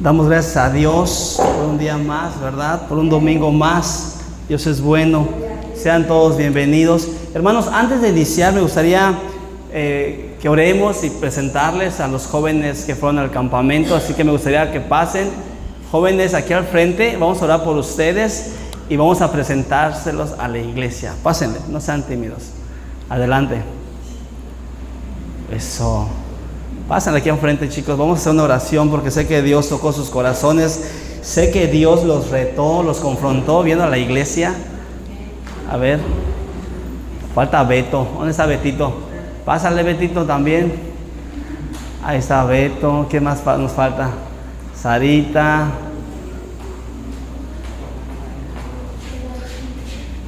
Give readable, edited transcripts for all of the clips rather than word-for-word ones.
Damos gracias a Dios por un día más, ¿verdad? Por un domingo más. Dios es bueno. Sean todos bienvenidos. Hermanos, antes de iniciar me gustaría que oremos y presentarles a los jóvenes que fueron al campamento. Así que me gustaría que pasen, jóvenes, aquí al frente. Vamos a orar por ustedes y vamos a presentárselos a la iglesia. Pásenle, no sean tímidos. Adelante. Eso. Pasen aquí enfrente, chicos. Vamos a hacer una oración porque sé que Dios tocó sus corazones. Sé que Dios los retó, los confrontó viendo a la iglesia. A ver. Falta Beto. ¿Dónde está Betito? Pásale, Betito, también. Ahí está Beto. ¿Qué más nos falta? Sarita.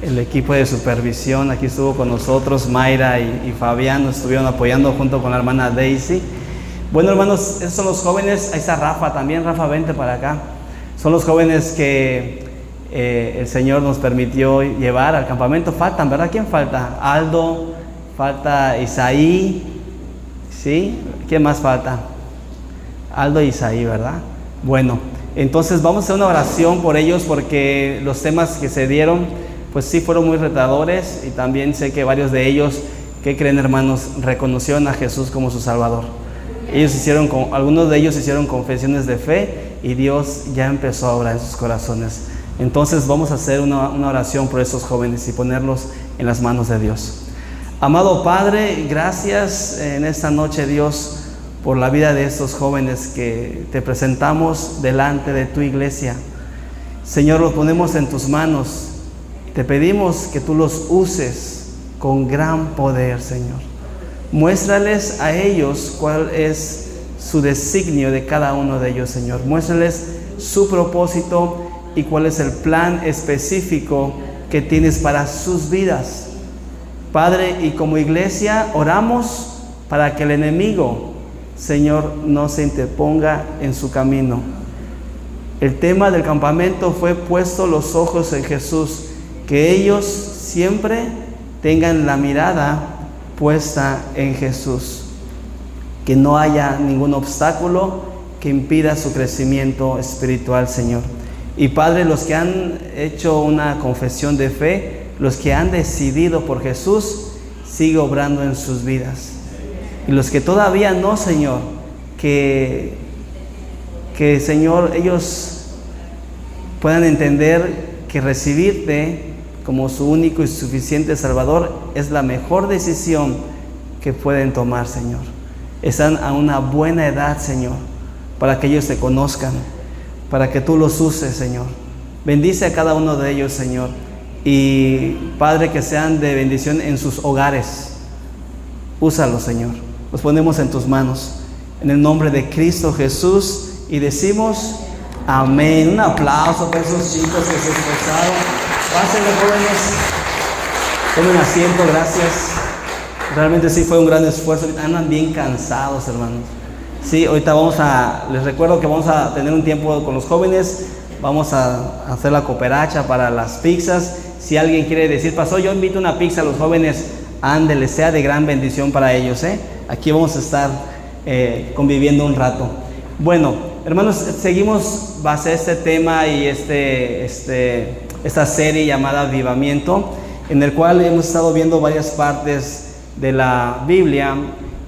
El equipo de supervisión aquí estuvo con nosotros. Mayra y Fabián nos estuvieron apoyando junto con la hermana Daisy. Bueno, hermanos, esos son los jóvenes. Ahí está Rafa también. Rafa, vente para acá. Son los jóvenes que el Señor nos permitió llevar al campamento. Faltan, ¿verdad? ¿Quién falta? Aldo, falta Isaí. ¿Sí? ¿Quién más falta? Aldo e Isaí, ¿verdad? Bueno, entonces vamos a hacer una oración por ellos porque los temas que se dieron, pues sí fueron muy retadores. Y también sé que varios de ellos, ¿qué creen, hermanos? Reconocieron a Jesús como su Salvador. Algunos de ellos hicieron confesiones de fe y Dios ya empezó a obrar en sus corazones. Entonces vamos a hacer una oración por esos jóvenes y ponerlos en las manos de Dios. Amado Padre, gracias en esta noche, Dios, por la vida de estos jóvenes que te presentamos delante de tu iglesia. Señor, los ponemos en tus manos. Te pedimos que tú los uses con gran poder, Señor. Muéstrales a ellos cuál es su designio de cada uno de ellos, Señor. Muéstrales su propósito y cuál es el plan específico que tienes para sus vidas. Padre, y como iglesia oramos para que el enemigo, Señor, no se interponga en su camino. El tema del campamento fue puesto los ojos en Jesús, que ellos siempre tengan la mirada puesta en Jesús, que no haya ningún obstáculo que impida su crecimiento espiritual, Señor. Y Padre, los que han hecho una confesión de fe, los que han decidido por Jesús, sigue obrando en sus vidas. Y los que todavía no, Señor, que Señor, ellos puedan entender que recibirte como su único y suficiente Salvador es la mejor decisión que pueden tomar, Señor. Están a una buena edad, Señor, para que ellos te conozcan, para que tú los uses, Señor. Bendice a cada uno de ellos, Señor. Y Padre, que sean de bendición en sus hogares. Úsalos, Señor. Los ponemos en tus manos. En el nombre de Cristo Jesús. Y decimos amén. Un aplauso para esos chicos que se esforzaron. Pásenle, jóvenes. Tomen asiento, gracias. Realmente sí fue un gran esfuerzo. Andan bien cansados, hermanos. Sí, ahorita les recuerdo que vamos a tener un tiempo con los jóvenes. Vamos a hacer la cooperacha para las pizzas. Si alguien quiere decir, pastor, yo invito una pizza a los jóvenes, ándele, sea de gran bendición para ellos. Aquí vamos a estar conviviendo un rato. Bueno, hermanos, seguimos base a este tema y esta serie llamada Avivamiento, en el cual hemos estado viendo varias partes de la Biblia,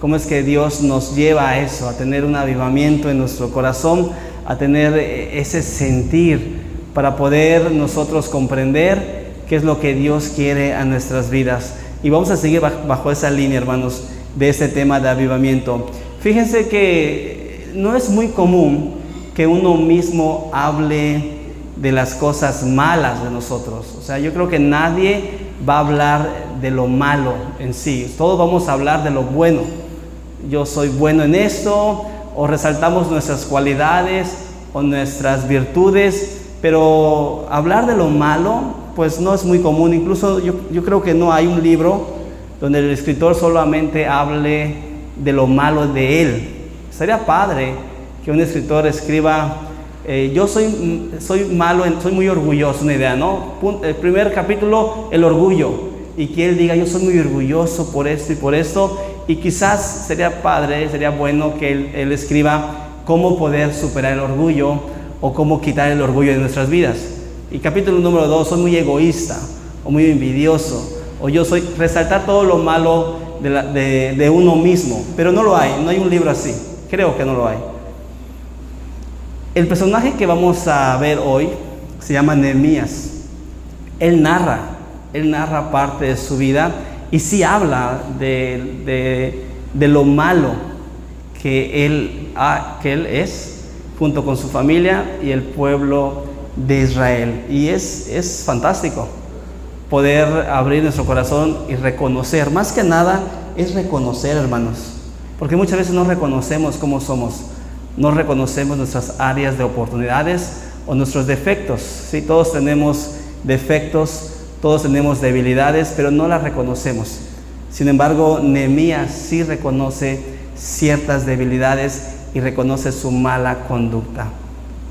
cómo es que Dios nos lleva a eso, a tener un avivamiento en nuestro corazón, a tener ese sentir para poder nosotros comprender qué es lo que Dios quiere a nuestras vidas. Y vamos a seguir bajo esa línea, hermanos, de este tema de avivamiento. Fíjense que no es muy común que uno mismo hable de las cosas malas de nosotros. O sea, yo creo que nadie va a hablar de lo malo en sí. Todos vamos a hablar de lo bueno. Yo soy bueno en esto, o resaltamos nuestras cualidades o nuestras virtudes, pero hablar de lo malo, pues no es muy común. Incluso yo creo que no hay un libro donde el escritor solamente hable de lo malo de él. Sería padre que un escritor escriba, yo soy malo, soy muy orgulloso, una idea, ¿no? El primer capítulo, el orgullo, y que él diga, yo soy muy orgulloso por esto y por esto. Y quizás sería padre, sería bueno que él escriba cómo poder superar el orgullo o cómo quitar el orgullo de nuestras vidas. Y capítulo número 2, soy muy egoísta o muy envidioso, o yo soy resaltar todo lo malo de uno mismo, pero no lo hay, no hay un libro así, creo que no lo hay. El personaje que vamos a ver hoy se llama Nehemías. Él narra parte de su vida y sí habla de lo malo que él es, junto con su familia y el pueblo de Israel. Y es fantástico poder abrir nuestro corazón y reconocer, más que nada es reconocer, hermanos, porque muchas veces no reconocemos cómo somos, no reconocemos nuestras áreas de oportunidades o nuestros defectos. Sí, todos tenemos defectos, todos tenemos debilidades, pero no las reconocemos. Sin embargo, Nehemías sí reconoce ciertas debilidades y reconoce su mala conducta.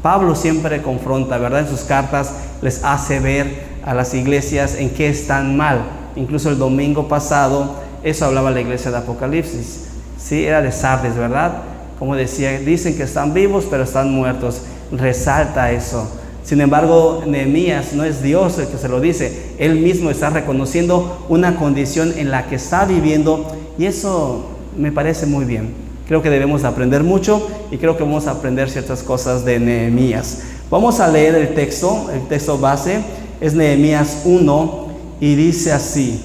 Pablo siempre confronta, ¿verdad? En sus cartas les hace ver a las iglesias en qué están mal. Incluso el domingo pasado, eso hablaba la iglesia de Apocalipsis. Sí, era de Sardis, ¿verdad? Como decía, dicen que están vivos, pero están muertos. Resalta eso. Sin embargo, Nehemías no es Dios el que se lo dice. Él mismo está reconociendo una condición en la que está viviendo, y eso me parece muy bien. Creo que debemos aprender mucho y creo que vamos a aprender ciertas cosas de Nehemías. Vamos a leer el texto base, es Nehemías 1 y dice así: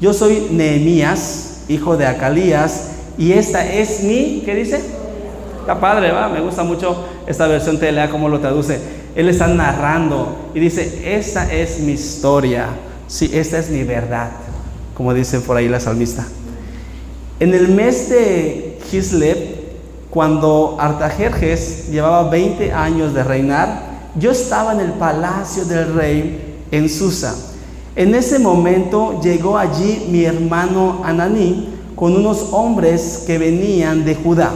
yo soy Nehemías, hijo de Acalías, y esta es mi, ¿qué dice? Está padre, ¿va? Me gusta mucho esta versión, te lea cómo lo traduce. Él está narrando y dice, esta es mi historia, sí, esta es mi verdad, como dice por ahí la salmista. En el mes de Kislev, cuando Artajerjes llevaba 20 años de reinar, yo estaba en el palacio del rey en Susa. En ese momento llegó allí mi hermano Ananí con unos hombres que venían de Judá.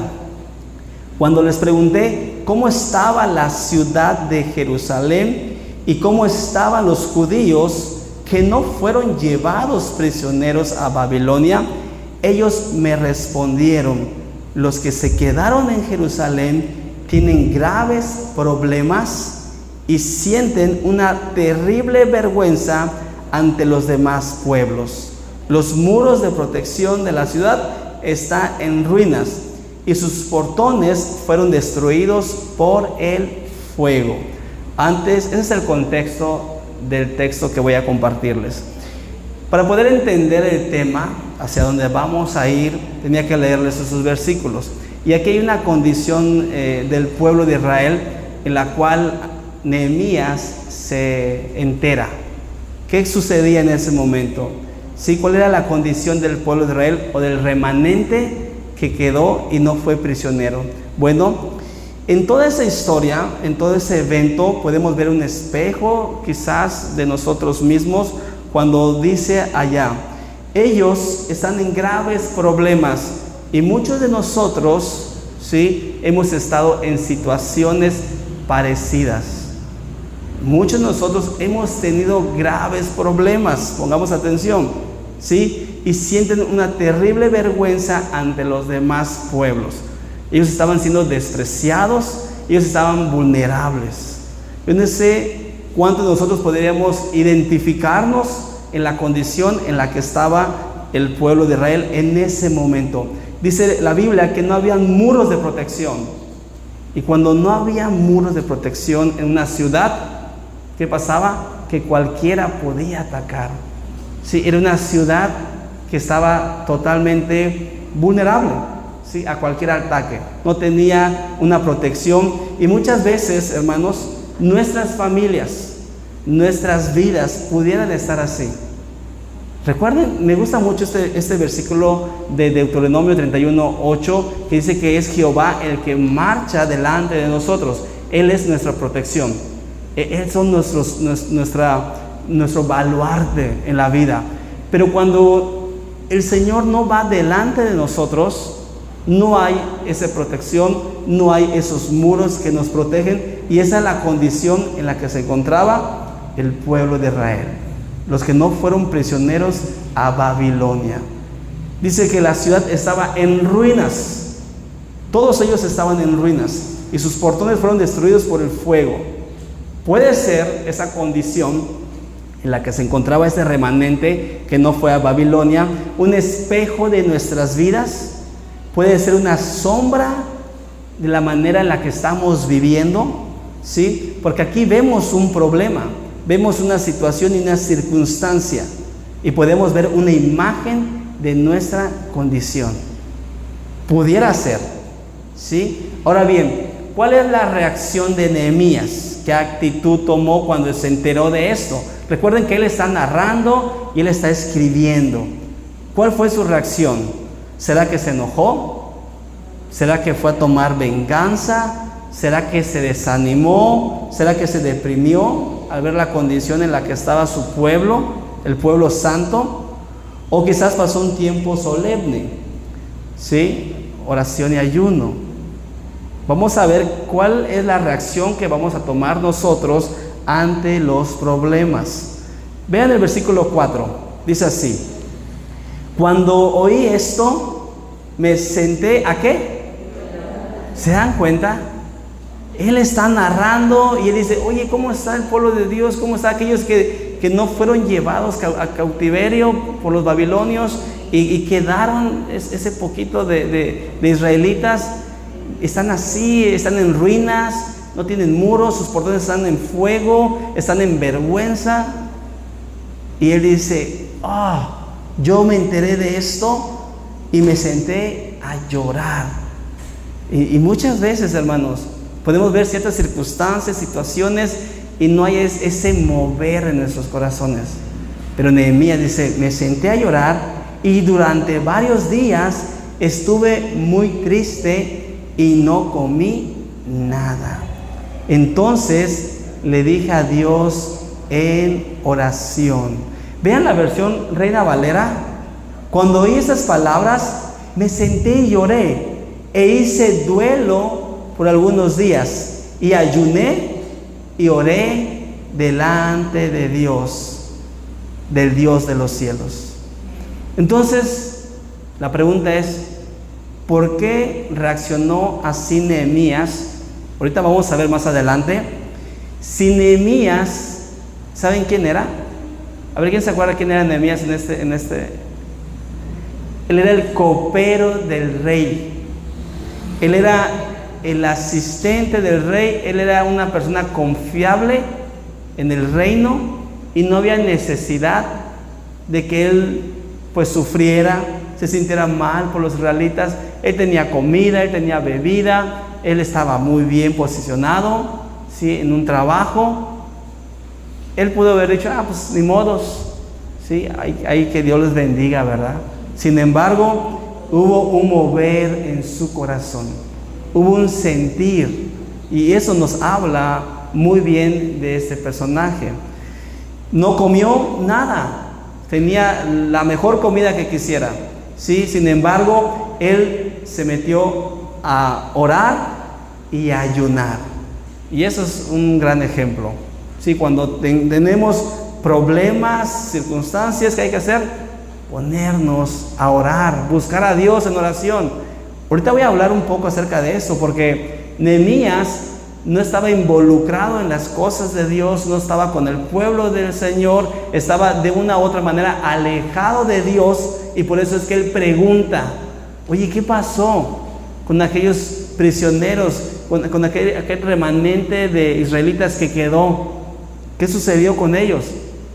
Cuando les pregunté cómo estaba la ciudad de Jerusalén y cómo estaban los judíos que no fueron llevados prisioneros a Babilonia, ellos me respondieron: los que se quedaron en Jerusalén tienen graves problemas y sienten una terrible vergüenza ante los demás pueblos. Los muros de protección de la ciudad están en ruinas y sus portones fueron destruidos por el fuego. Ese es el contexto del texto que voy a compartirles. Para poder entender el tema, hacia donde vamos a ir, tenía que leerles esos versículos. Y aquí hay una condición del pueblo de Israel en la cual Nehemías se entera. ¿Qué sucedía en ese momento? ¿Sí? ¿Cuál era la condición del pueblo de Israel o del remanente que quedó y no fue prisionero? Bueno, en toda esa historia, en todo ese evento, podemos ver un espejo quizás de nosotros mismos cuando dice allá, ellos están en graves problemas y muchos de nosotros, ¿sí?, hemos estado en situaciones parecidas. Muchos de nosotros hemos tenido graves problemas, pongamos atención, ¿sí? Y sienten una terrible vergüenza ante los demás pueblos. Ellos estaban siendo despreciados, ellos estaban vulnerables. Yo no sé cuántos de nosotros podríamos identificarnos en la condición en la que estaba el pueblo de Israel en ese momento. Dice la Biblia que no había muros de protección. Y cuando no había muros de protección en una ciudad, ¿qué pasaba? Que cualquiera podía atacar. Sí, era una ciudad que estaba totalmente vulnerable, ¿sí?, a cualquier ataque. No tenía una protección. Y muchas veces, hermanos, nuestras familias, nuestras vidas pudieran estar así. Recuerden, me gusta mucho este versículo de Deuteronomio 31:8, que dice que es Jehová el que marcha delante de nosotros. Él es nuestra protección. Él son nuestro baluarte en la vida. Pero cuando el Señor no va delante de nosotros, no hay esa protección, no hay esos muros que nos protegen, y esa es la condición en la que se encontraba el pueblo de Israel, los que no fueron prisioneros a Babilonia. Dice que la ciudad estaba en ruinas, todos ellos estaban en ruinas. y sus portones fueron destruidos por el fuego. Puede ser esa condición en la que se encontraba ese remanente que no fue a Babilonia un espejo de nuestras vidas. Puede ser una sombra de la manera en la que estamos viviendo, ¿sí? Porque aquí vemos un problema, vemos una situación y una circunstancia, y podemos ver una imagen de nuestra condición. Pudiera ser, ¿sí? Ahora bien, ¿cuál es la reacción de Nehemías? ¿Qué actitud tomó cuando se enteró de esto? Recuerden que él está narrando y él está escribiendo. ¿Cuál fue su reacción? ¿Será que se enojó? ¿Será que fue a tomar venganza? ¿Será que se desanimó? ¿Será que se deprimió al ver la condición en la que estaba su pueblo, el pueblo santo? O quizás pasó un tiempo solemne, ¿sí? Oración y ayuno. Vamos a ver cuál es la reacción que vamos a tomar nosotros ante los problemas. Vean el versículo 4, dice así: cuando oí esto, me senté, ¿a qué? ¿Se dan cuenta? Él está narrando y él dice, oye, ¿cómo está el pueblo de Dios? ¿Cómo están aquellos que no fueron llevados a cautiverio por los babilonios y quedaron ese poquito de israelitas? Están así, están en ruinas, no tienen muros, sus portones están en fuego, están en vergüenza. Y él dice, yo me enteré de esto y me senté a llorar. Y muchas veces, hermanos, podemos ver ciertas circunstancias, situaciones, y no hay ese mover en nuestros corazones. Pero Nehemías dice, me senté a llorar y durante varios días estuve muy triste y no comí nada. Entonces le dije a Dios en oración. Vean la versión Reina Valera. Cuando oí esas palabras, me senté y lloré e hice duelo por algunos días y ayuné y oré delante de Dios, del Dios de los cielos. Entonces, la pregunta es, ¿por qué reaccionó así Nehemías? Ahorita vamos a ver más adelante. Si Nehemías, ¿saben quién era? A ver, ¿quién se acuerda quién era Nehemías en este? Él era el copero del rey. Él era el asistente del rey. Él era una persona confiable en el reino y no había necesidad de que él pues sufriera, se sintiera mal por los israelitas. Él tenía comida, él tenía bebida, él estaba muy bien posicionado, ¿sí? En un trabajo. Él pudo haber dicho, pues ni modos, ¿sí? Hay que Dios les bendiga, ¿verdad? Sin embargo, hubo un mover en su corazón, hubo un sentir, y eso nos habla muy bien de este personaje. No comió nada, tenía la mejor comida que quisiera, ¿sí? Sin embargo, él se metió a orar y a ayunar, y eso es un gran ejemplo, ¿sí? Cuando tenemos problemas, circunstancias, ¿qué hay que hacer? Ponernos a orar, buscar a Dios en oración. Ahorita voy a hablar un poco acerca de eso, porque Nehemías no estaba involucrado en las cosas de Dios, no estaba con el pueblo del Señor, estaba de una u otra manera alejado de Dios, y por eso es que él pregunta, oye, ¿qué pasó con aquellos prisioneros, con aquel remanente de israelitas que quedó? ¿Qué sucedió con ellos?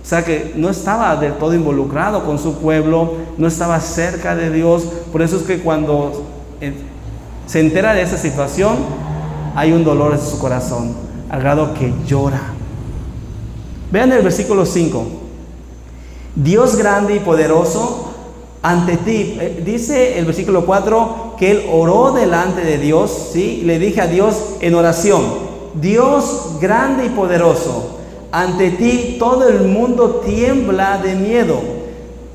O sea que no estaba del todo involucrado con su pueblo, no estaba cerca de Dios. Por eso es que cuando se entera de esa situación, hay un dolor en su corazón, al grado que llora. Vean el versículo 5. Dios grande y poderoso, ante ti, dice el versículo 4, que él oró delante de Dios, ¿sí? Le dije a Dios en oración, Dios grande y poderoso, ante ti todo el mundo tiembla de miedo.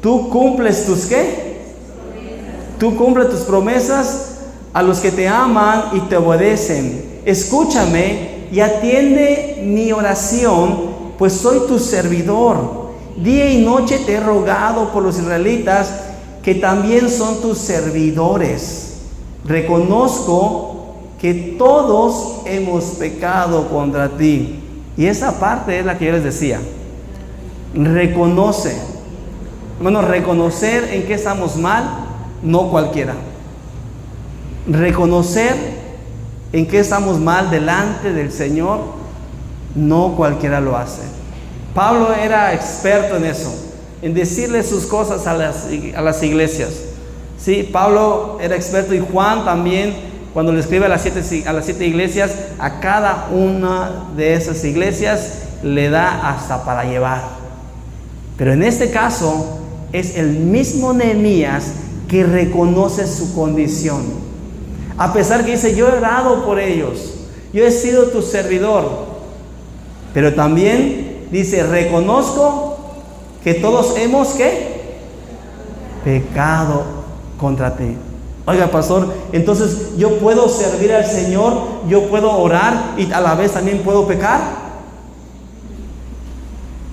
Tú cumples tus ¿qué? Tú cumples tus promesas a los que te aman y te obedecen. Escúchame y atiende mi oración, pues soy tu servidor. Día y noche te he rogado por los israelitas, que también son tus servidores. Reconozco que todos hemos pecado contra ti. Y esa parte es la que yo les decía. Reconoce. Hermano, reconocer en qué estamos mal, no cualquiera. Reconocer en qué estamos mal delante del Señor, no cualquiera lo hace. Pablo era experto en eso, en decirle sus cosas a las iglesias. Sí, Pablo era experto, y Juan también, cuando le escribe a las 7 iglesias, a cada una de esas iglesias le da hasta para llevar. Pero en este caso es el mismo Nehemías que reconoce su condición. A pesar que dice, yo he orado por ellos, yo he sido tu servidor. Pero también dice, reconozco que todos hemos, ¿qué? Pecado contra ti. Oiga, pastor, entonces yo puedo servir al Señor, yo puedo orar y a la vez también puedo pecar.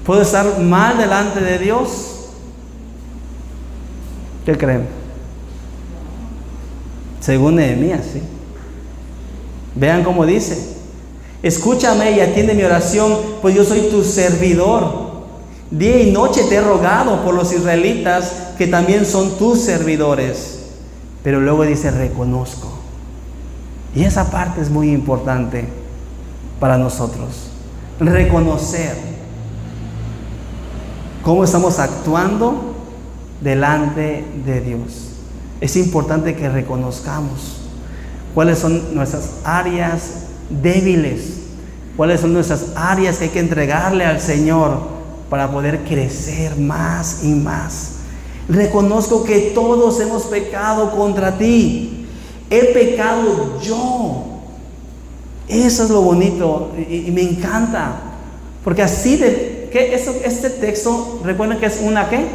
¿Puedo estar mal delante de Dios? ¿Qué creen? Según Nehemías, ¿sí? Vean cómo dice: escúchame y atiende mi oración, pues yo soy tu servidor. Día y noche te he rogado por los israelitas, que también son tus servidores. Pero luego dice, reconozco. Y esa parte es muy importante para nosotros. Reconocer cómo estamos actuando delante de Dios. Es importante que reconozcamos cuáles son nuestras áreas débiles, cuáles son nuestras áreas que hay que entregarle al Señor para poder crecer más y más. Reconozco que todos hemos pecado contra ti. He pecado yo. Eso es lo bonito y me encanta, porque así este texto, recuerden que es una ¿qué?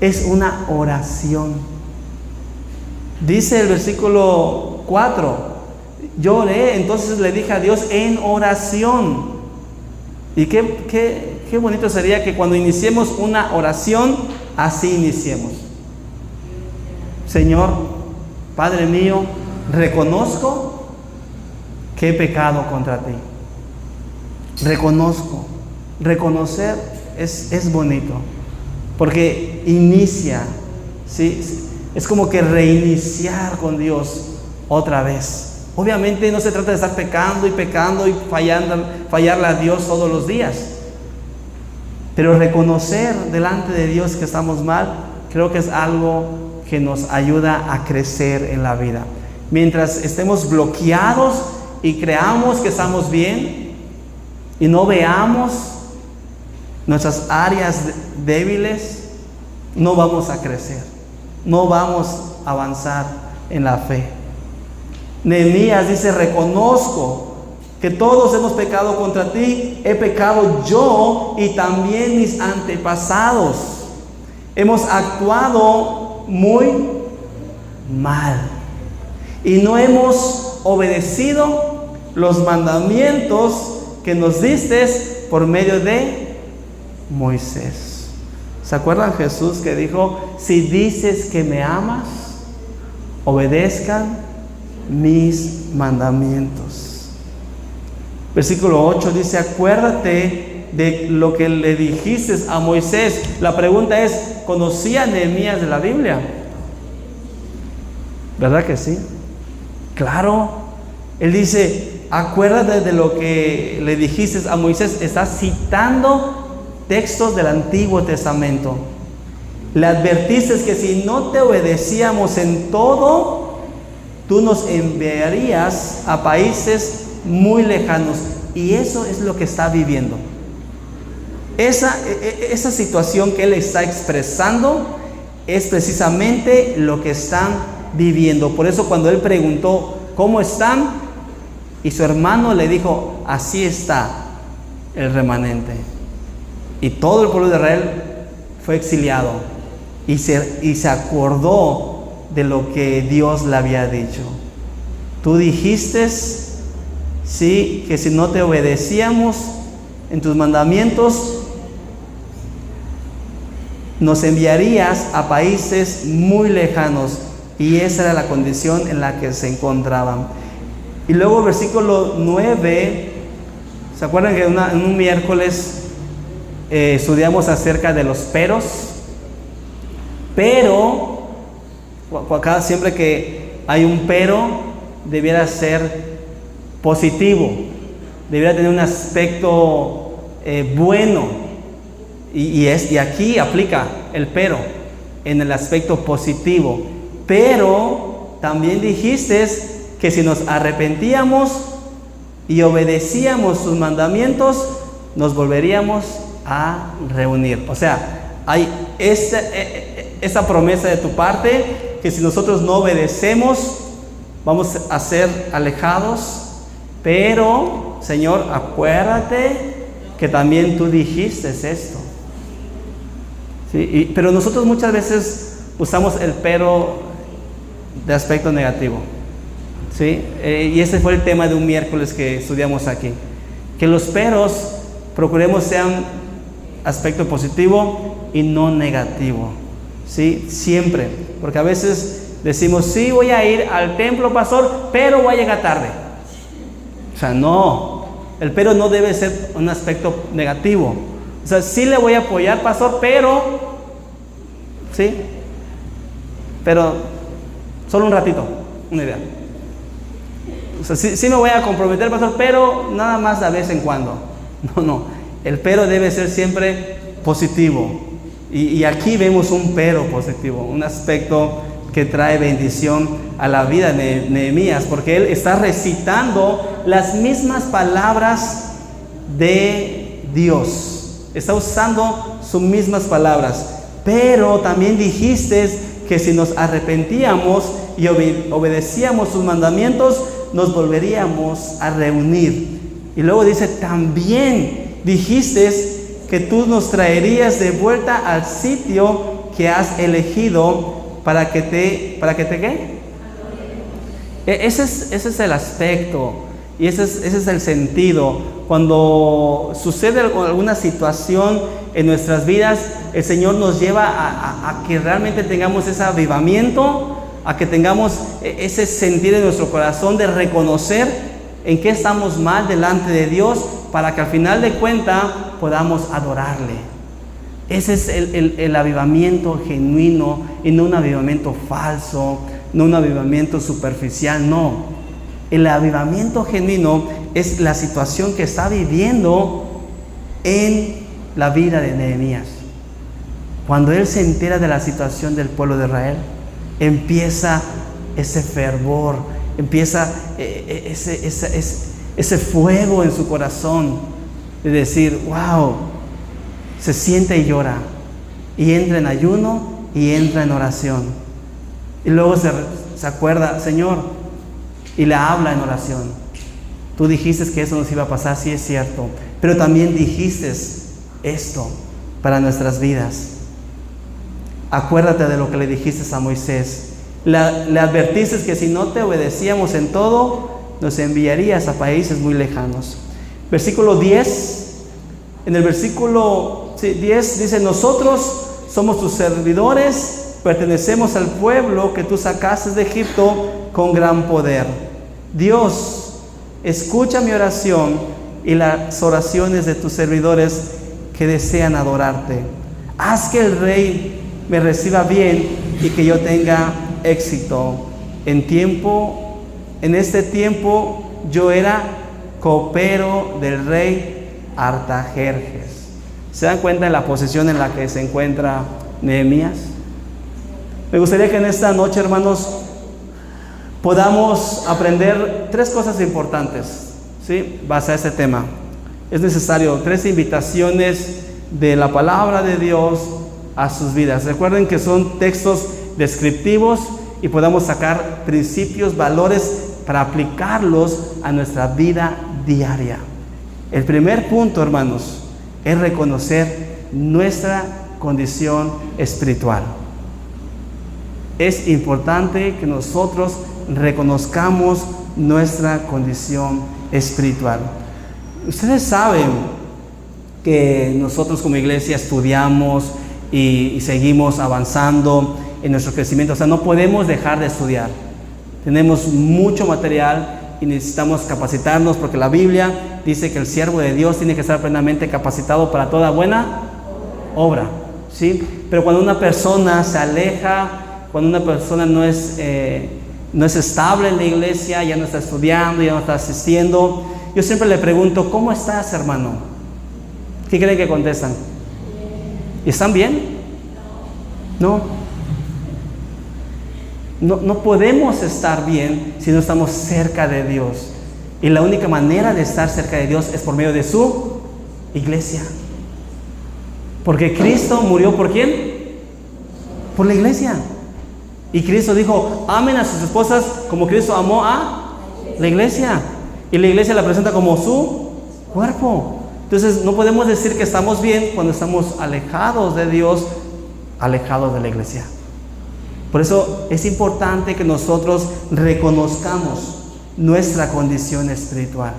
Es una oración. Dice el versículo 4: yo oré, entonces le dije a Dios en oración. Y qué bonito sería que cuando iniciemos una oración, así iniciemos. Señor, Padre mío, reconozco que he pecado contra ti. Reconozco. Reconocer es bonito, porque inicia, ¿sí? Es como que reiniciar con Dios otra vez. Obviamente no se trata de estar pecando y fallarle a Dios todos los días. Pero reconocer delante de Dios que estamos mal, creo que es algo que nos ayuda a crecer en la vida. Mientras estemos bloqueados y creamos que estamos bien y no veamos nuestras áreas débiles, no vamos a crecer, no vamos a avanzar en la fe. Nehemías dice, reconozco que todos hemos pecado contra ti, he pecado yo y también mis antepasados. Hemos actuado muy mal y no hemos obedecido los mandamientos que nos diste por medio de Moisés. ¿Se acuerdan Jesús que dijo, si dices que me amas, obedezcan mis mandamientos? Versículo 8 dice, acuérdate de lo que le dijiste a Moisés. La pregunta es, ¿conocía Nehemías de la Biblia? ¿Verdad que sí? Claro. Él dice, acuérdate de lo que le dijiste a Moisés. Está citando textos del Antiguo Testamento. Le advertiste que si no te obedecíamos en todo, tú nos enviarías a países muy lejanos. Y eso es lo que está viviendo. Esa situación que él está expresando es precisamente lo que están viviendo. Por eso cuando él preguntó, ¿cómo están? Y su hermano le dijo, así está el remanente. Y todo el pueblo de Israel fue exiliado. Y se acordó de lo que Dios le había dicho. Tú dijiste, sí, que si no te obedecíamos en tus mandamientos, nos enviarías a países muy lejanos. Y esa era la condición en la que se encontraban. Y luego versículo 9, ¿se acuerdan que en un miércoles estudiamos acerca de los peros? Pero, siempre que hay un pero, debiera ser positivo, debiera tener un aspecto bueno. Y aquí aplica el pero en el aspecto positivo. Pero también dijiste que si nos arrepentíamos y obedecíamos sus mandamientos, nos volveríamos a reunir. O sea, hay esa promesa de tu parte, que si nosotros no obedecemos, vamos a ser alejados. Pero, Señor, acuérdate que también tú dijiste esto. ¿Sí? Pero nosotros muchas veces usamos el pero de aspecto negativo. ¿Sí? Y ese fue el tema de un miércoles que estudiamos aquí. Que los peros procuremos sean aspecto positivo y no negativo. ¿Sí? Siempre. Porque a veces decimos, sí, voy a ir al templo, pastor, pero voy a llegar tarde. O sea, no. El pero no debe ser un aspecto negativo. O sea, sí le voy a apoyar, pastor, pero, ¿sí? Pero solo un ratito, una idea. O sea, sí me voy a comprometer, pastor, pero nada más de vez en cuando. No. El pero debe ser siempre positivo. Y aquí vemos un pero positivo, un aspecto que trae bendición a la vida de Nehemías, porque él está recitando las mismas palabras de Dios. Está usando sus mismas palabras. Pero también dijiste que si nos arrepentíamos y obedecíamos sus mandamientos, nos volveríamos a reunir. Y luego dice, también dijiste que tú nos traerías de vuelta al sitio que has elegido para que te ¿qué? Ese es el aspecto y ese es el sentido. Cuando sucede alguna situación en nuestras vidas, el Señor nos lleva a que realmente tengamos ese avivamiento, a que tengamos ese sentir en nuestro corazón de reconocer en qué estamos mal delante de Dios, para que al final de cuentas podamos adorarle. Ese es el avivamiento genuino, y no un avivamiento falso, no un avivamiento superficial, no. El avivamiento genuino es la situación que está viviendo en la vida de Nehemías. Cuando él se entera de la situación del pueblo de Israel, empieza ese fervor, empieza ese fuego en su corazón de decir, wow, se siente y llora, y entra en ayuno y entra en oración, y luego se acuerda, Señor, y le habla en oración. Tú dijiste que eso nos iba a pasar, sí es cierto, pero también dijiste esto para nuestras vidas. Acuérdate de lo que le dijiste a Moisés. Le advertiste que si no te obedecíamos en todo, nos enviarías a países muy lejanos. Versículo 10. En el versículo 10 dice, nosotros somos tus servidores, pertenecemos al pueblo que tú sacaste de Egipto con gran poder. Dios, escucha mi oración y las oraciones de tus servidores que desean adorarte. Haz que el rey me reciba bien y que yo tenga éxito. En este tiempo yo era copero del rey Artajerjes. ¿Se dan cuenta de la posición en la que se encuentra Nehemías? Me gustaría que en esta noche, hermanos, podamos aprender 3 cosas importantes, ¿sí? Base a este tema. Es necesario 3 invitaciones de la palabra de Dios a sus vidas. Recuerden que son textos descriptivos y podamos sacar principios, valores para aplicarlos a nuestra vida diaria. El primer punto, hermanos, es reconocer nuestra condición espiritual. Es importante que nosotros reconozcamos nuestra condición espiritual. Ustedes saben que nosotros como iglesia estudiamos y seguimos avanzando en nuestro crecimiento. O sea, no podemos dejar de estudiar. Tenemos mucho material y necesitamos capacitarnos, porque la Biblia dice que el siervo de Dios tiene que estar plenamente capacitado para toda buena obra, ¿sí? Pero cuando una persona se aleja, cuando una persona no es estable en la iglesia, ya no está estudiando, ya no está asistiendo, yo siempre le pregunto, ¿cómo estás, hermano? ¿Qué creen que contestan? ¿Están bien? No. No podemos estar bien si no estamos cerca de Dios. Y la única manera de estar cerca de Dios es por medio de su iglesia. Porque Cristo murió ¿por quién? Por la iglesia. Y Cristo dijo, amen a sus esposas como Cristo amó a la iglesia. Y la iglesia la presenta como su cuerpo. Entonces no podemos decir que estamos bien cuando estamos alejados de Dios, alejados de la iglesia. Por eso es importante que nosotros reconozcamos nuestra condición espiritual.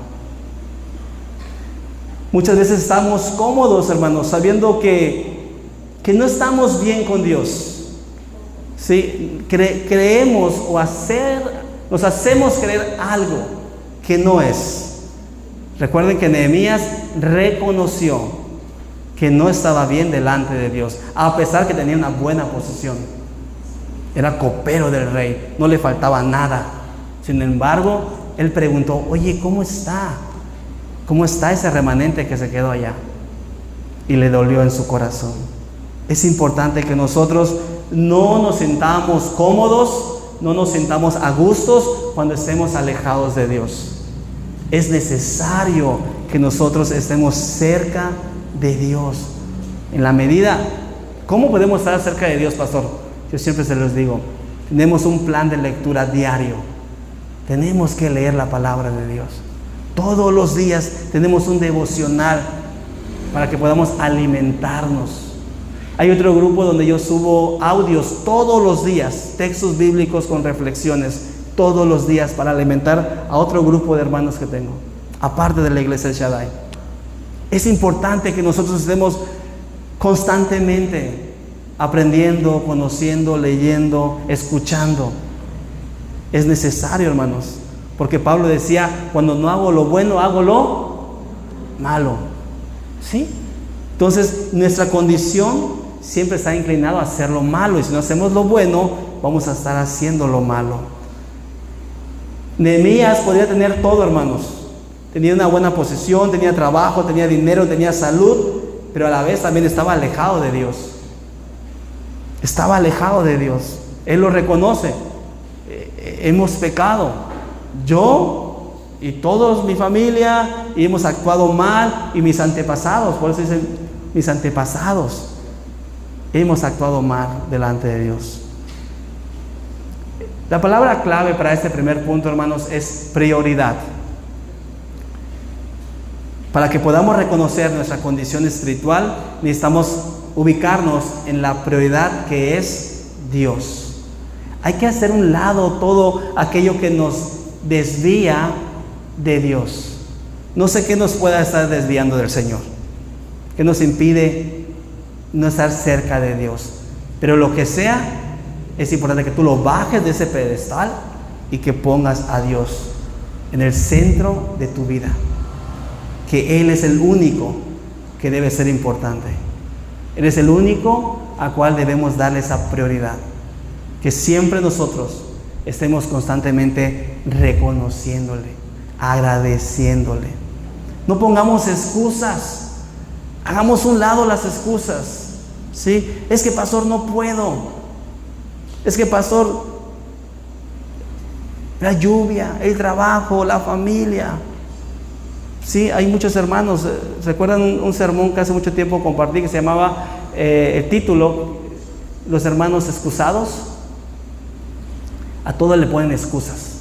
Muchas veces estamos cómodos, hermanos, sabiendo que no estamos bien con Dios. ¿Sí? Creemos nos hacemos creer algo que no es. Recuerden que Nehemías reconoció que no estaba bien delante de Dios, a pesar que tenía una buena posición. Era copero del rey, no le faltaba nada. Sin embargo, él preguntó, oye, ¿cómo está? ¿Cómo está ese remanente que se quedó allá? Y le dolió en su corazón. Es importante que nosotros no nos sintamos cómodos, no nos sintamos a gustos cuando estemos alejados de Dios. Es necesario que nosotros estemos cerca de Dios. En la medida, ¿cómo podemos estar cerca de Dios, pastor? Yo siempre se los digo, tenemos un plan de lectura diario. Tenemos que leer la palabra de Dios. Todos los días tenemos un devocional para que podamos alimentarnos. Hay otro grupo donde yo subo audios todos los días, textos bíblicos con reflexiones, todos los días para alimentar a otro grupo de hermanos que tengo, aparte de la iglesia del Shaddai. Es importante que nosotros estemos constantemente aprendiendo, conociendo, leyendo, escuchando. Es necesario, hermanos, porque Pablo decía, cuando no hago lo bueno, hago lo malo. ¿Sí? Entonces, nuestra condición siempre está inclinada a hacer lo malo, y si no hacemos lo bueno, vamos a estar haciendo lo malo. Nehemías podía tener todo, hermanos. Tenía una buena posición, tenía trabajo, tenía dinero, tenía salud, pero a la vez también estaba alejado de Dios. Estaba alejado de Dios. Él lo reconoce. Hemos pecado. Yo y toda mi familia, y hemos actuado mal, y mis antepasados, por eso dicen mis antepasados, hemos actuado mal delante de Dios. La palabra clave para este primer punto, hermanos, es prioridad. Para que podamos reconocer nuestra condición espiritual, necesitamos ubicarnos en la prioridad que es Dios. Hay que hacer un lado todo aquello que nos desvía de Dios. No sé qué nos pueda estar desviando del Señor, que nos impide no estar cerca de Dios. Pero lo que sea, es importante que tú lo bajes de ese pedestal y que pongas a Dios en el centro de tu vida. Que Él es el único que debe ser importante. Él es el único a cual debemos darle esa prioridad. Que siempre nosotros estemos constantemente reconociéndole, agradeciéndole. No pongamos excusas. Hagamos un lado las excusas. ¿Sí? Es que, pastor, no puedo. Es que, pastor, la lluvia, el trabajo, la familia. Sí, hay muchos hermanos. ¿Recuerdan un sermón que hace mucho tiempo compartí que se llamaba, el título, Los hermanos excusados? A todos le ponen excusas.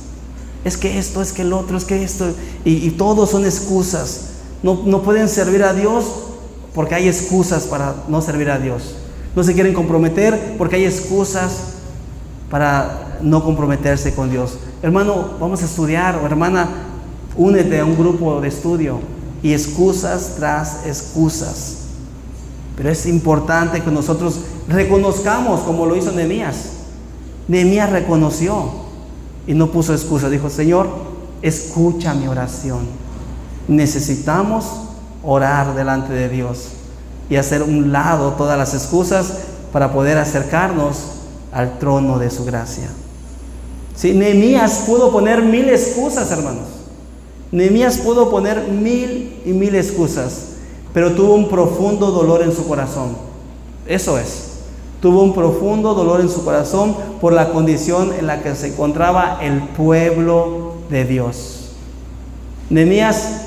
Es que esto, es que el otro, es que esto, y todos son excusas. No pueden servir a Dios porque hay excusas para no servir a Dios. No se quieren comprometer porque hay excusas para no comprometerse con Dios. Hermano, vamos a estudiar, o hermana, únete a un grupo de estudio, y excusas tras excusas. Pero es importante que nosotros reconozcamos como lo hizo Nehemías. Nehemías reconoció y no puso excusa. Dijo: Señor, escucha mi oración. Necesitamos orar delante de Dios y hacer un lado todas las excusas para poder acercarnos al trono de su gracia. Sí, Nehemías pudo poner 1000 excusas, hermanos. Nehemías pudo poner 1000 y 1000 excusas, pero tuvo un profundo dolor en su corazón. Eso es. Tuvo un profundo dolor en su corazón por la condición en la que se encontraba el pueblo de Dios. Nehemías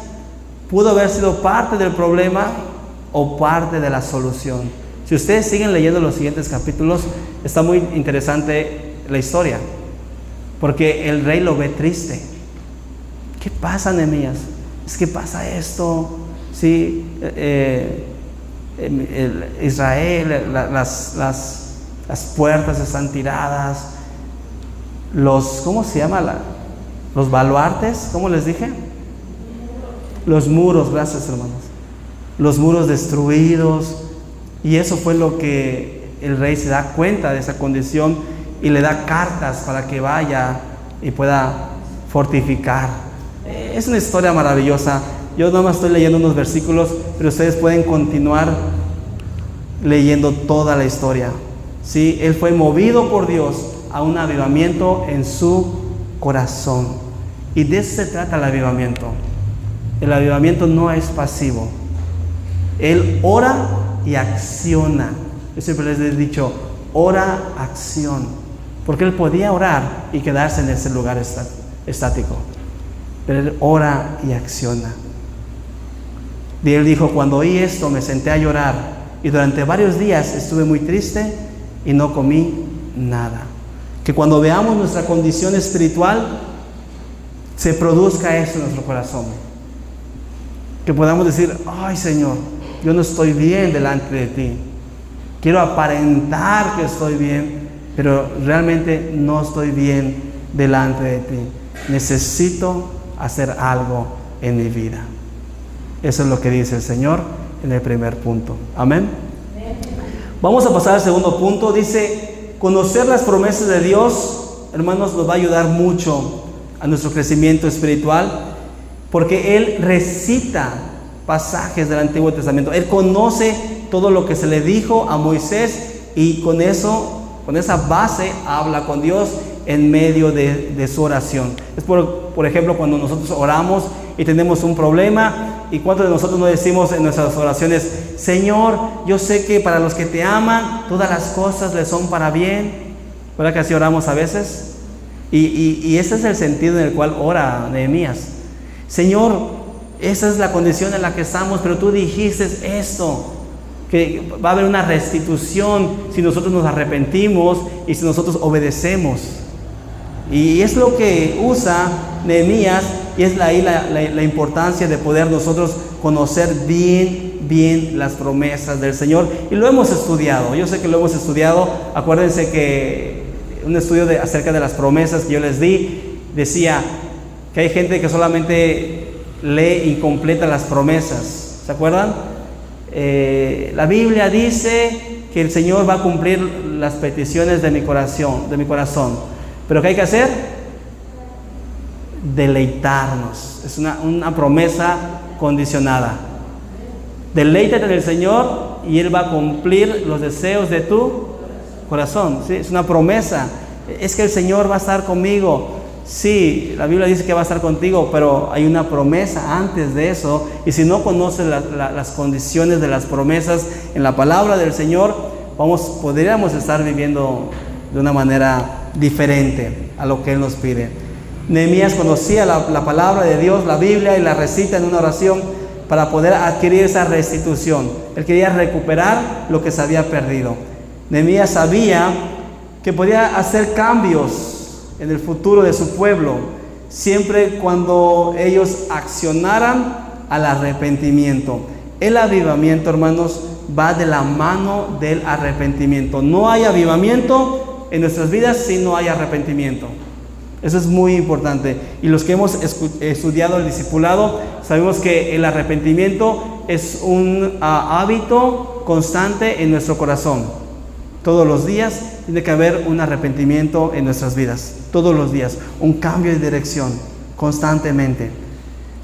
pudo haber sido parte del problema o parte de la solución. Si ustedes siguen leyendo los siguientes capítulos, está muy interesante la historia, porque el rey lo ve triste. ¿Qué pasa, Nehemías? Es que pasa esto. Sí, Israel, las puertas están tiradas. ¿Cómo se llama? Los baluartes, ¿cómo les dije? Los muros, gracias, hermanos. Los muros destruidos. Y eso fue lo que el rey se da cuenta de esa condición y le da cartas para que vaya y pueda fortificar. Es una historia maravillosa. Yo nada más estoy leyendo unos versículos, pero ustedes pueden continuar leyendo toda la historia. ¿Sí? Él fue movido por Dios a un avivamiento en su corazón. Y de eso se trata el avivamiento. El avivamiento no es pasivo. Él ora y acciona. Yo siempre les he dicho: ora, acción. Porque él podía orar y quedarse en ese lugar estático. Pero él ora y acciona. Y él dijo: cuando oí esto me senté a llorar y durante varios días estuve muy triste y no comí nada. Que cuando veamos nuestra condición espiritual se produzca eso en nuestro corazón. Que podamos decir: ay, Señor, yo no estoy bien delante de ti. Quiero aparentar que estoy bien, pero realmente no estoy bien delante de ti. Necesito hacer algo en mi vida. Eso es lo que dice el Señor en el primer punto. Amén. Vamos a pasar al segundo punto. Dice: conocer las promesas de Dios, hermanos, nos va a ayudar mucho a nuestro crecimiento espiritual, porque Él recita pasajes del Antiguo Testamento. Él conoce todo lo que se le dijo a Moisés y con esa base habla con Dios en medio de su oración. Es por ejemplo, cuando nosotros oramos y tenemos un problema, y cuántos de nosotros no decimos en nuestras oraciones: Señor, yo sé que para los que te aman todas las cosas les son para bien. ¿Verdad que así oramos a veces? Y ese es el sentido en el cual ora Nehemías. Señor, esa es la condición en la que estamos, pero tú dijiste esto, que va a haber una restitución si nosotros nos arrepentimos y si nosotros obedecemos. Y es lo que usa Nehemías, y es ahí la importancia de poder nosotros conocer bien las promesas del Señor. Y lo hemos estudiado, yo sé que lo hemos estudiado. Acuérdense que un estudio acerca de las promesas que yo les di, decía que hay gente que solamente lee y completa las promesas. ¿Se acuerdan? La Biblia dice que el Señor va a cumplir las peticiones de mi corazón. ¿Pero qué hay que hacer? Deleitarnos. Es una promesa condicionada. Deleítate en el Señor y Él va a cumplir los deseos de tu corazón. ¿Sí? Es una promesa. Es que el Señor va a estar conmigo. Sí, la Biblia dice que va a estar contigo, pero hay una promesa antes de eso. Y si no conoces las condiciones de las promesas en la palabra del Señor, podríamos estar viviendo de una manera diferente a lo que Él nos pide. Nehemías conocía la palabra de Dios, la Biblia, y la recita en una oración para poder adquirir esa restitución. Él quería recuperar lo que se había perdido. Nehemías sabía que podía hacer cambios en el futuro de su pueblo, siempre cuando ellos accionaran al arrepentimiento. El avivamiento, hermanos, va de la mano del arrepentimiento. No hay avivamiento en nuestras vidas si no hay arrepentimiento. Eso es muy importante. Y los que hemos estudiado el discipulado, sabemos que el arrepentimiento es un hábito constante en nuestro corazón. Todos los días tiene que haber un arrepentimiento en nuestras vidas. Todos los días, un cambio de dirección constantemente.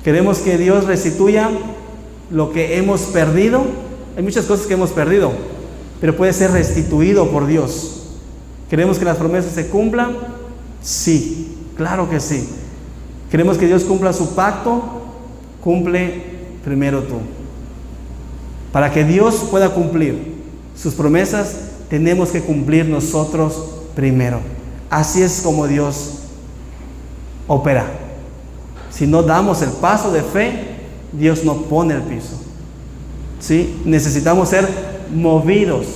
Queremos que Dios restituya lo que hemos perdido. Hay muchas cosas que hemos perdido, pero puede ser restituido por Dios. ¿Queremos que las promesas se cumplan? Sí, claro que sí. ¿Queremos que Dios cumpla su pacto? Cumple primero tú. Para que Dios pueda cumplir sus promesas, tenemos que cumplir nosotros primero. Así es como Dios opera. Si no damos el paso de fe, Dios no pone el piso. ¿Sí? Necesitamos ser movidos.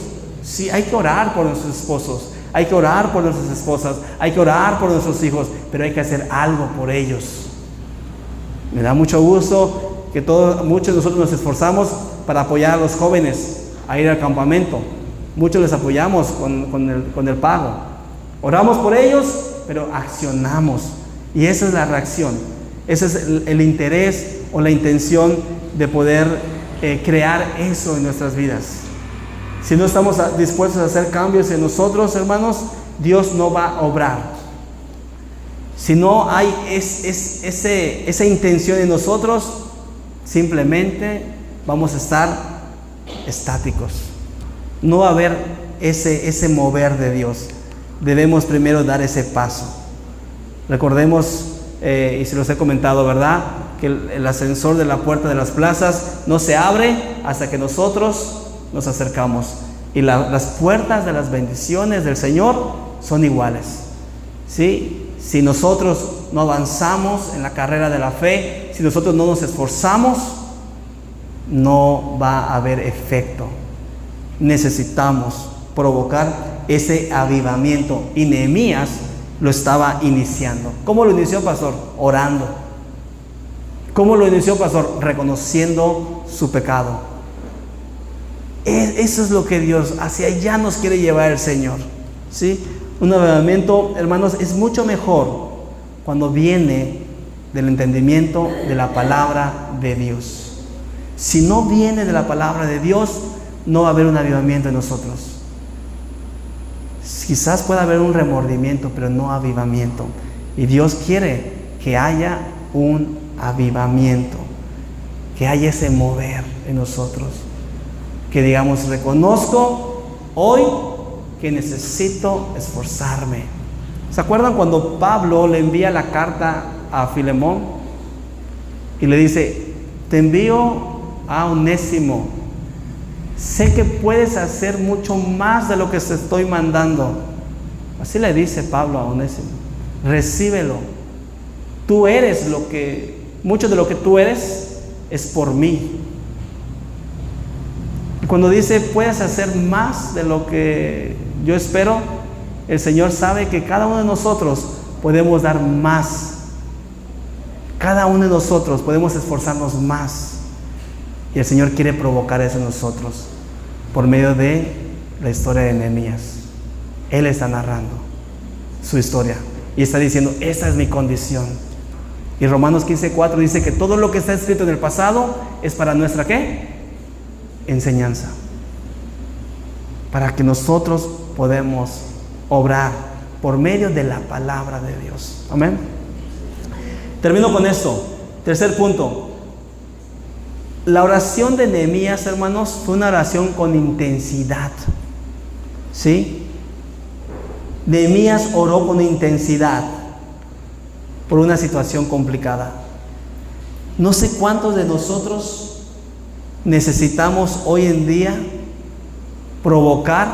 Sí, hay que orar por nuestros esposos, hay que orar por nuestras esposas, hay que orar por nuestros hijos, pero hay que hacer algo por ellos. Me da mucho gusto que muchos de nosotros nos esforzamos para apoyar a los jóvenes a ir al campamento. Muchos les apoyamos con el pago. Oramos por ellos, pero accionamos. Y esa es la reacción. Ese es el interés o la intención de poder crear eso en nuestras vidas. Si no estamos dispuestos a hacer cambios en nosotros, hermanos, Dios no va a obrar. Si no hay esa intención en nosotros, simplemente vamos a estar estáticos. No va a haber ese mover de Dios. Debemos primero dar ese paso. Recordemos, y se los he comentado, ¿verdad?, que el ascensor de la puerta de las plazas no se abre hasta que nosotros nos acercamos. Y las puertas de las bendiciones del Señor son iguales. ¿Sí? Si nosotros no avanzamos en la carrera de la fe, si nosotros no nos esforzamos, no va a haber efecto. Necesitamos provocar ese avivamiento. Y Nehemías lo estaba iniciando. ¿Cómo lo inició, pastor? Orando. ¿Cómo lo inició, pastor? Reconociendo su pecado. Eso es lo que Dios, hacia allá nos quiere llevar el Señor. ¿Sí? Un avivamiento, hermanos, es mucho mejor cuando viene del entendimiento de la palabra de Dios. Si no viene de la palabra de Dios, no va a haber un avivamiento en nosotros. Quizás pueda haber un remordimiento, pero no avivamiento. Y Dios quiere que haya un avivamiento, que haya ese mover en nosotros, que digamos, reconozco hoy que necesito esforzarme. ¿Se acuerdan cuando Pablo le envía la carta a Filemón y le dice: te envío a Onésimo, sé que puedes hacer mucho más de lo que te estoy mandando? Así le dice Pablo a Onésimo: recíbelo, tú eres mucho de lo que tú eres es por mí. Y cuando dice puedes hacer más de lo que yo espero, el Señor sabe que cada uno de nosotros podemos dar más. Cada uno de nosotros podemos esforzarnos más. Y el Señor quiere provocar eso en nosotros por medio de la historia de Nehemías. Él está narrando su historia y está diciendo: esta es mi condición. Y Romanos 15:4 dice que todo lo que está escrito en el pasado es para nuestra ¿qué? Enseñanza, para que nosotros podamos obrar por medio de la palabra de Dios. Amén. Termino con esto. Tercer punto. La oración de Nehemías, hermanos, fue una oración con intensidad. ¿Sí? Nehemías oró con intensidad por una situación complicada. No sé cuántos de nosotros necesitamos hoy en día provocar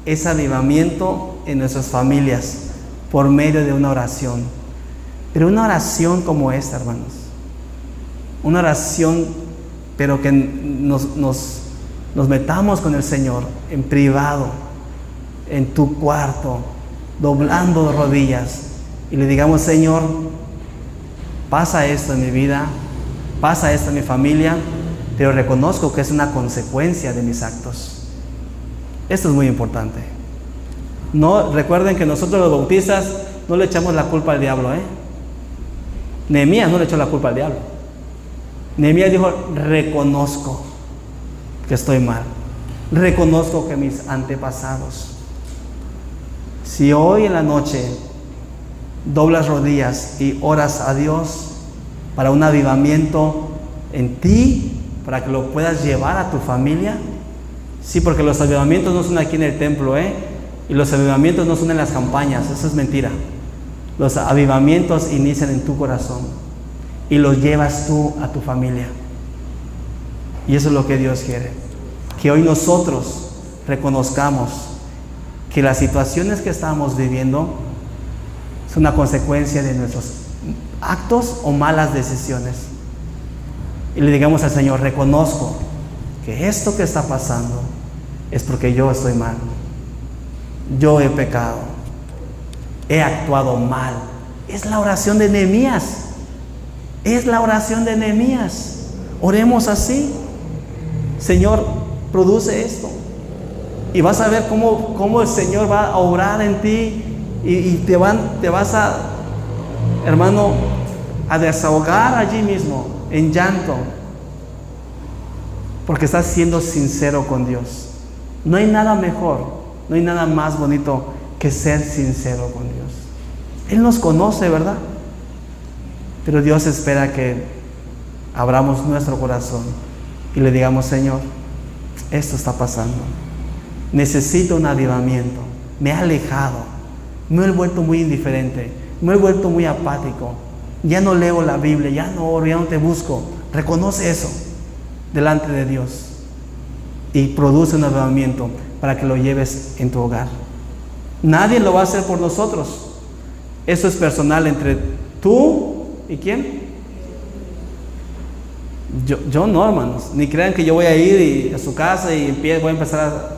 ese avivamiento en nuestras familias por medio de una oración. Pero una oración como esta, hermanos. Una oración, pero que nos metamos con el Señor en privado, en tu cuarto, doblando rodillas, y le digamos: Señor, pasa esto en mi vida, pasa esto en mi familia, pero reconozco que es una consecuencia de mis actos. Esto es muy importante. No, recuerden que nosotros los bautistas no le echamos la culpa al diablo, Nehemías no le echó la culpa al diablo. Nehemías dijo: reconozco que estoy mal, reconozco que mis antepasados Si hoy en la noche doblas rodillas y oras a Dios para un avivamiento en ti, para que lo puedas llevar a tu familia. Sí, porque los avivamientos no son aquí en el templo, y los avivamientos no son en las campañas, eso es mentira. Los avivamientos inician en tu corazón y los llevas tú a tu familia. Y eso es lo que Dios quiere, que hoy nosotros reconozcamos que las situaciones que estamos viviendo son una consecuencia de nuestros actos o malas decisiones. Y le digamos al Señor, reconozco que esto que está pasando es porque yo estoy mal. Yo he pecado. He actuado mal. Es la oración de Nehemías. Es la oración de Nehemías. Oremos así. Señor, produce esto. Y vas a ver cómo el Señor va a obrar en ti y te vas a, hermano, a desahogar allí mismo, en llanto, porque estás siendo sincero con Dios. No hay nada mejor, no hay nada más bonito que ser sincero con Dios. Él nos conoce, ¿verdad? Pero Dios espera que abramos nuestro corazón y le digamos, Señor, esto está pasando. Necesito un avivamiento. Me he alejado. Me he vuelto muy indiferente. Me he vuelto muy apático. Ya no leo la Biblia, ya no oro, ya no te busco. Reconoce eso delante de Dios y produce un avivamiento para que lo lleves en tu hogar. Nadie lo va a hacer por nosotros. Eso es personal entre tú y ¿quién? Yo no, hermanos. Ni crean que yo voy a ir a su casa y voy a empezar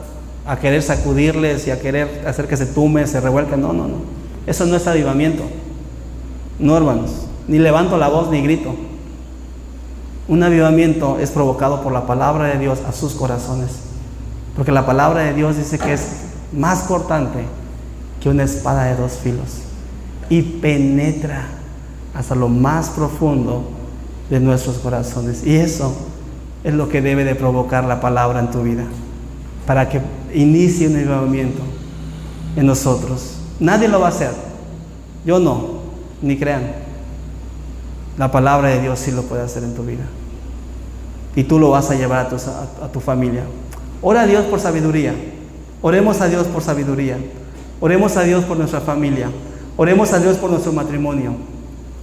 a querer sacudirles y a querer hacer que se tume, se revuelquen. No. Eso no es avivamiento. No, hermanos. Ni levanto la voz ni grito. Un avivamiento es provocado por la palabra de Dios a sus corazones. Porque la palabra de Dios dice que es más cortante que una espada de dos filos. Y penetra hasta lo más profundo de nuestros corazones. Y eso es lo que debe de provocar la palabra en tu vida, para que inicie un avivamiento en nosotros. Nadie lo va a hacer. Yo no, ni crean. La palabra de Dios sí lo puede hacer en tu vida. Y tú lo vas a llevar a tu familia. Ora a Dios por sabiduría. Oremos a Dios por sabiduría. Oremos a Dios por nuestra familia. Oremos a Dios por nuestro matrimonio.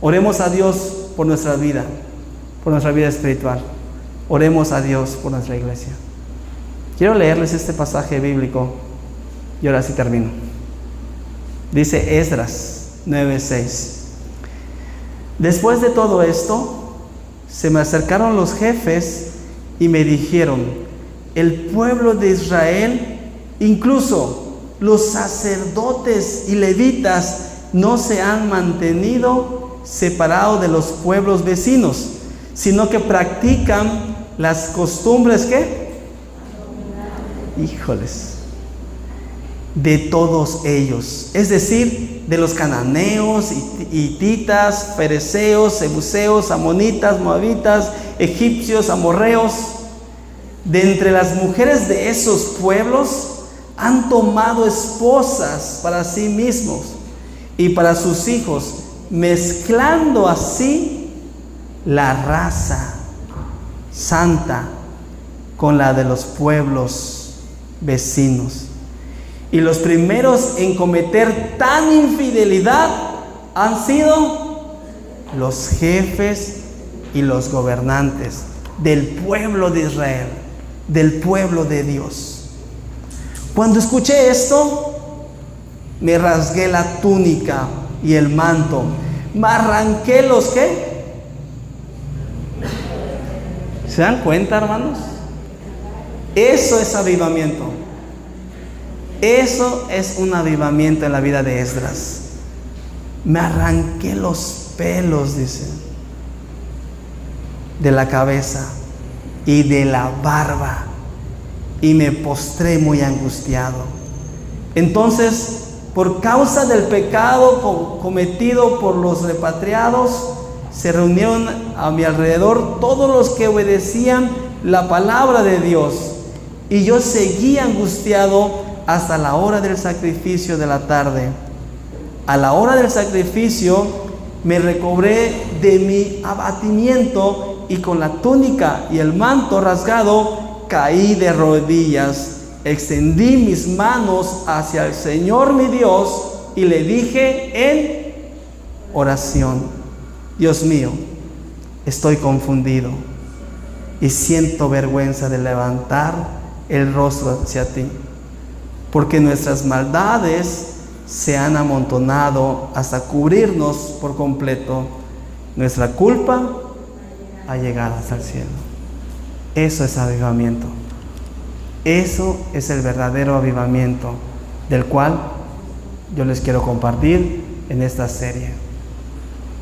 Oremos a Dios por nuestra vida espiritual. Oremos a Dios por nuestra iglesia. Quiero leerles este pasaje bíblico y ahora sí termino. Dice Esdras 9:6. Después de todo esto, se me acercaron los jefes y me dijeron: el pueblo de Israel, incluso los sacerdotes y levitas, no se han mantenido separados de los pueblos vecinos, sino que practican las costumbres ¿qué? Híjoles, de todos ellos, es decir, de los cananeos, hititas, fereceos, jebuseos, amonitas, moabitas, egipcios, amorreos. De entre las mujeres de esos pueblos han tomado esposas para sí mismos y para sus hijos, mezclando así la raza santa con la de los pueblos vecinos. Y los primeros en cometer tan infidelidad han sido los jefes y los gobernantes del pueblo de Israel, del pueblo de Dios. Cuando escuché esto, me rasgué la túnica y el manto, me arranqué los ¿qué? ¿Se dan cuenta, hermanos? Eso es avivamiento. Eso es un avivamiento en la vida de Esdras. Me arranqué los pelos, dice, de la cabeza y de la barba, y me postré muy angustiado. Entonces, por causa del pecado cometido por los repatriados, se reunieron a mi alrededor todos los que obedecían la palabra de Dios, y yo seguí angustiado hasta la hora del sacrificio de la tarde. A la hora del sacrificio me recobré de mi abatimiento y con la túnica y el manto rasgado caí de rodillas, extendí mis manos hacia el Señor mi Dios y le dije en oración: Dios mío, estoy confundido y siento vergüenza de levantar el rostro hacia ti, porque nuestras maldades se han amontonado hasta cubrirnos por completo. Nuestra culpa ha llegado hasta el cielo. Eso es avivamiento. Eso es el verdadero avivamiento del cual yo les quiero compartir en esta serie.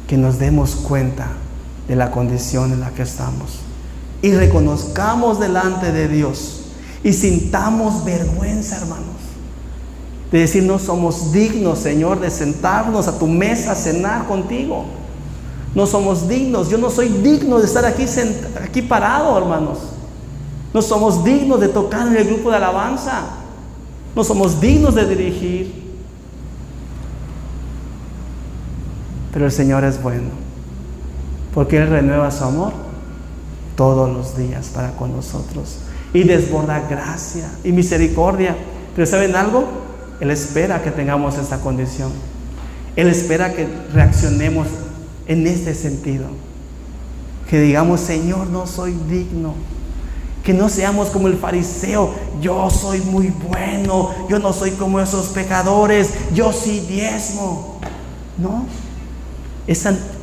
Que nos demos cuenta de la condición en la que estamos y reconozcamos delante de Dios y sintamos vergüenza, hermanos, de decir: no somos dignos, Señor, de sentarnos a tu mesa a cenar contigo. No somos dignos. Yo no soy digno de estar aquí parado, hermanos. No somos dignos de tocar en el grupo de alabanza. No somos dignos de dirigir. Pero el Señor es bueno, porque Él renueva su amor todos los días para con nosotros y desborda gracia y misericordia. Pero ¿saben algo? Él espera que tengamos esta condición. Él espera que reaccionemos en este sentido, que digamos: Señor, no soy digno. Que no seamos como el fariseo: yo soy muy bueno, yo no soy como esos pecadores, yo sí diezmo. No.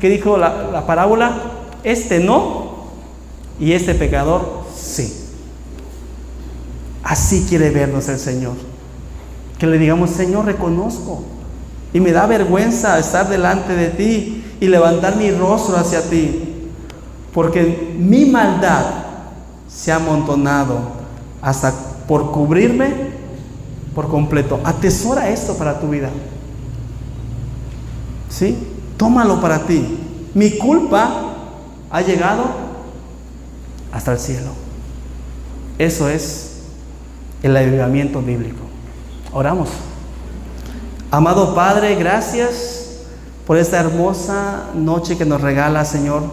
¿Qué dijo la parábola? Este no, y este pecador sí. Así quiere vernos el Señor. Que le digamos: Señor, reconozco y me da vergüenza estar delante de ti y levantar mi rostro hacia ti, porque mi maldad se ha amontonado hasta por cubrirme por completo. Atesora esto para tu vida. ¿Sí? Tómalo para ti. Mi culpa ha llegado hasta el cielo. Eso es el avivamiento bíblico. Oramos. Amado Padre, gracias por esta hermosa noche que nos regala, Señor,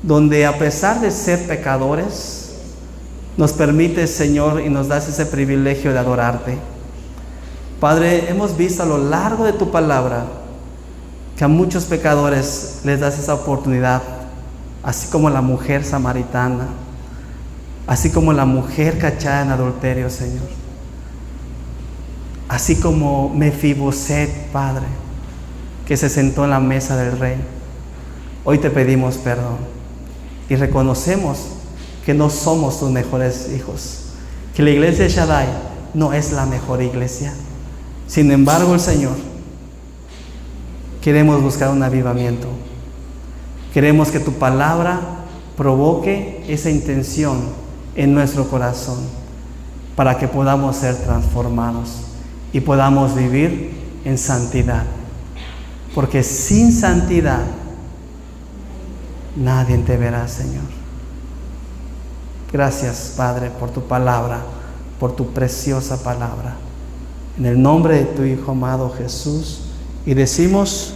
donde a pesar de ser pecadores, nos permites, Señor, y nos das ese privilegio de adorarte. Padre, hemos visto a lo largo de tu palabra que a muchos pecadores les das esa oportunidad, así como la mujer samaritana, así como la mujer cachada en adulterio, Señor, así como Mefiboset, Padre, que se sentó en la mesa del rey. Hoy te pedimos perdón y reconocemos que no somos tus mejores hijos, que la iglesia de Shaddai no es la mejor iglesia. Sin embargo, el Señor, queremos buscar un avivamiento. Queremos que tu palabra provoque esa intención en nuestro corazón para que podamos ser transformados y podamos vivir en santidad. Porque sin santidad nadie te verá, Señor. Gracias, Padre, por tu palabra, por tu preciosa palabra. En el nombre de tu Hijo amado Jesús. Y decimos: